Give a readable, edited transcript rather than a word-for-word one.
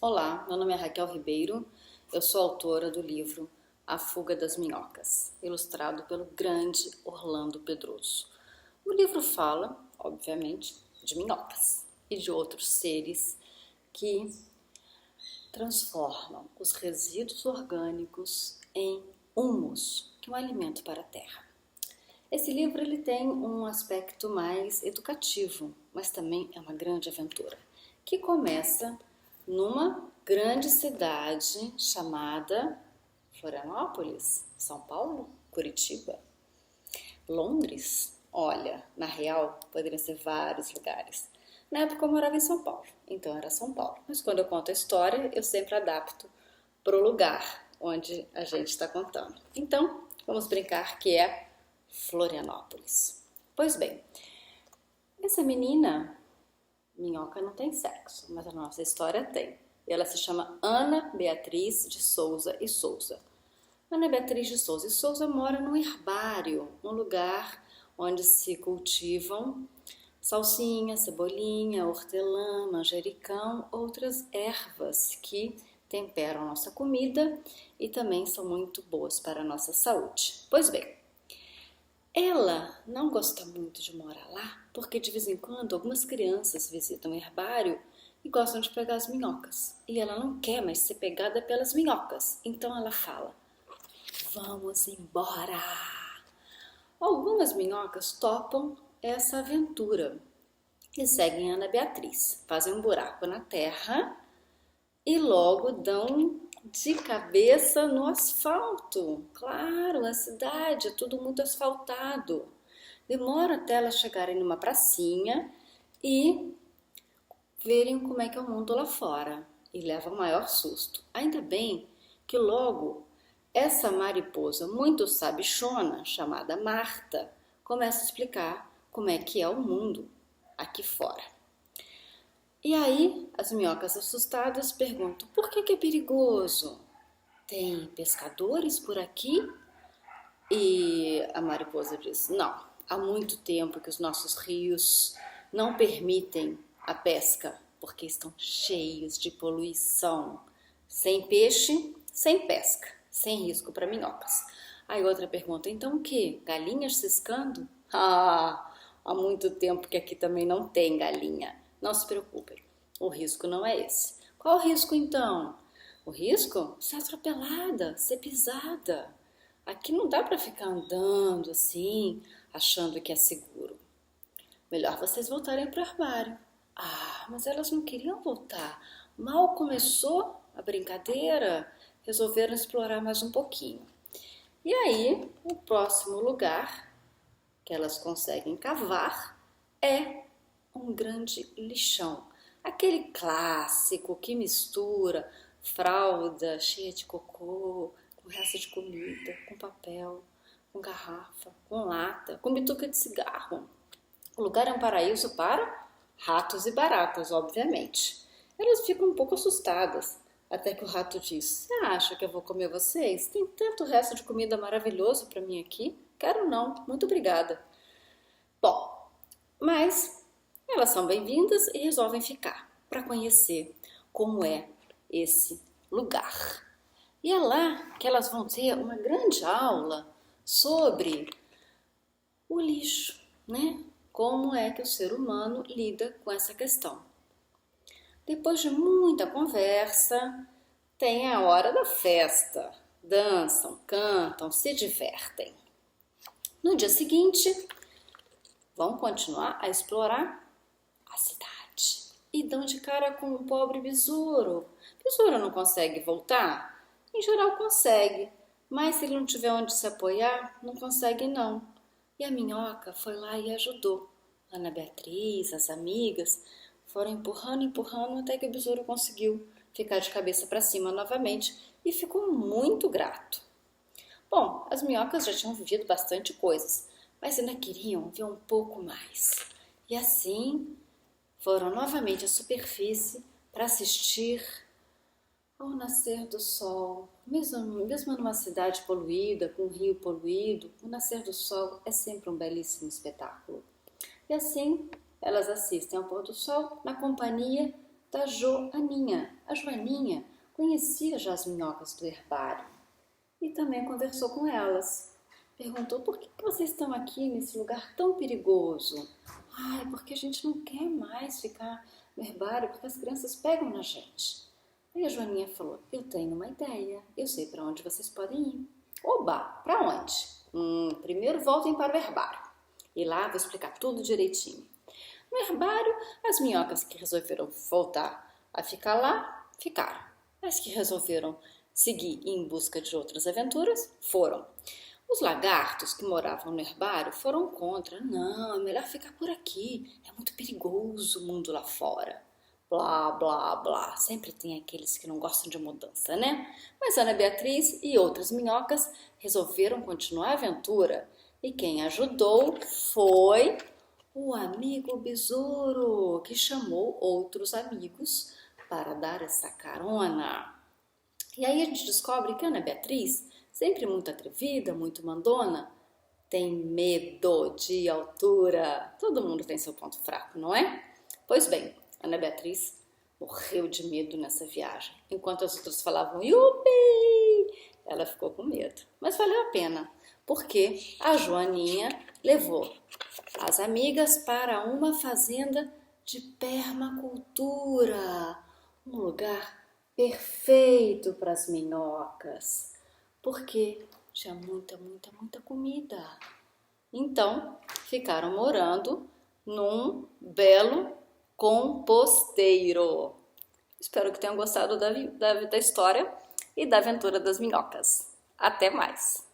Olá, meu nome é Raquel Ribeiro, eu sou autora do livro A Fuga das Minhocas, ilustrado pelo grande Orlando Pedroso. O livro fala, obviamente, de minhocas e de outros seres que transformam os resíduos orgânicos em humus, que é um alimento para a terra. Esse livro ele tem um aspecto mais educativo, mas também é uma grande aventura, que começa numa grande cidade chamada Florianópolis, São Paulo, Curitiba, Londres. Olha, na real, poderiam ser vários lugares. Na época eu morava em São Paulo, então era São Paulo. Mas quando eu conto a história, eu sempre adapto para o lugar onde a gente está contando. Então, vamos brincar que é Florianópolis. Pois bem, essa menina, minhoca não tem sexo, mas a nossa história tem. Ela se chama Ana Beatriz de Souza e Souza. Ana Beatriz de Souza e Souza mora num herbário, um lugar onde se cultivam salsinha, cebolinha, hortelã, manjericão, outras ervas que temperam a nossa comida e também são muito boas para a nossa saúde. Pois bem, ela não gosta muito de morar lá, porque de vez em quando algumas crianças visitam o herbário e gostam de pegar as minhocas. E ela não quer mais ser pegada pelas minhocas. Então ela fala, vamos embora. Algumas minhocas topam essa aventura e seguem Ana Beatriz. Fazem um buraco na terra e logo dão de cabeça no asfalto. Claro, a cidade é tudo muito asfaltado. Demora até elas chegarem numa pracinha e verem como é que é o mundo lá fora. E leva o maior susto. Ainda bem que logo essa mariposa muito sabichona, chamada Marta, começa a explicar como é que é o mundo aqui fora. E aí, as minhocas assustadas perguntam, por que é perigoso? Tem pescadores por aqui? E a mariposa diz, não, há muito tempo que os nossos rios não permitem a pesca, porque estão cheios de poluição. Sem peixe, sem pesca, sem risco para minhocas. Aí outra pergunta, então o quê? Galinhas ciscando? Ah, há muito tempo que aqui também não tem galinha. Não se preocupem, o risco não é esse. Qual o risco então? O risco? Ser atropelada, ser pisada. Aqui não dá para ficar andando assim, achando que é seguro. Melhor vocês voltarem para o armário. Ah, mas elas não queriam voltar. Mal começou a brincadeira, resolveram explorar mais um pouquinho. E aí, o próximo lugar que elas conseguem cavar é um grande lixão. Aquele clássico que mistura fralda cheia de cocô, com resto de comida, com papel, com garrafa, com lata, com bituca de cigarro. O lugar é um paraíso para ratos e baratas, obviamente. Elas ficam um pouco assustadas, até que o rato diz, você acha que eu vou comer vocês? Tem tanto resto de comida maravilhoso para mim aqui. Quero não, muito obrigada. Bom, mas elas são bem-vindas e resolvem ficar para conhecer como é esse lugar. E é lá que elas vão ter uma grande aula sobre o lixo, né? Como é que o ser humano lida com essa questão. Depois de muita conversa, tem a hora da festa. Dançam, cantam, se divertem. No dia seguinte, vão continuar a explorar a cidade. E dão de cara com um pobre besouro. Besouro não consegue voltar? Em geral consegue, mas se ele não tiver onde se apoiar, não consegue não. E a minhoca foi lá e ajudou. Ana Beatriz, as amigas, foram empurrando, empurrando, até que o besouro conseguiu ficar de cabeça para cima novamente e ficou muito grato. Bom, as minhocas já tinham vivido bastante coisas, mas ainda queriam ver um pouco mais. E assim foram novamente à superfície para assistir ao nascer do sol. Mesmo numa cidade poluída, com um rio poluído, o nascer do sol é sempre um belíssimo espetáculo. E assim elas assistem ao pôr do sol na companhia da Joaninha. A Joaninha conhecia já as minhocas do herbário e também conversou com elas. Perguntou: por que vocês estão aqui nesse lugar tão perigoso? Ai, porque a gente não quer mais ficar no herbário, porque as crianças pegam na gente. Aí a Joaninha falou: eu tenho uma ideia, eu sei para onde vocês podem ir. Oba, para onde? Primeiro voltem para o herbário. E lá vou explicar tudo direitinho. No herbário, as minhocas que resolveram voltar a ficar lá, ficaram. As que resolveram seguir em busca de outras aventuras, foram. Os lagartos que moravam no herbário foram contra. Não, é melhor ficar por aqui. É muito perigoso o mundo lá fora. Blá, blá, blá. Sempre tem aqueles que não gostam de mudança, né? Mas Ana Beatriz e outras minhocas resolveram continuar a aventura. E quem ajudou foi o amigo besouro, que chamou outros amigos para dar essa carona. E aí a gente descobre que Ana Beatriz, sempre muito atrevida, muito mandona, tem medo de altura. Todo mundo tem seu ponto fraco, não é? Pois bem, Ana Beatriz morreu de medo nessa viagem. Enquanto as outras falavam "Yupi!", ela ficou com medo. Mas valeu a pena, porque a Joaninha levou as amigas para uma fazenda de permacultura, um lugar perfeito para as minhocas, porque tinha muita, muita, muita comida. Então, ficaram morando num belo composteiro. Espero que tenham gostado da história e da aventura das minhocas. Até mais!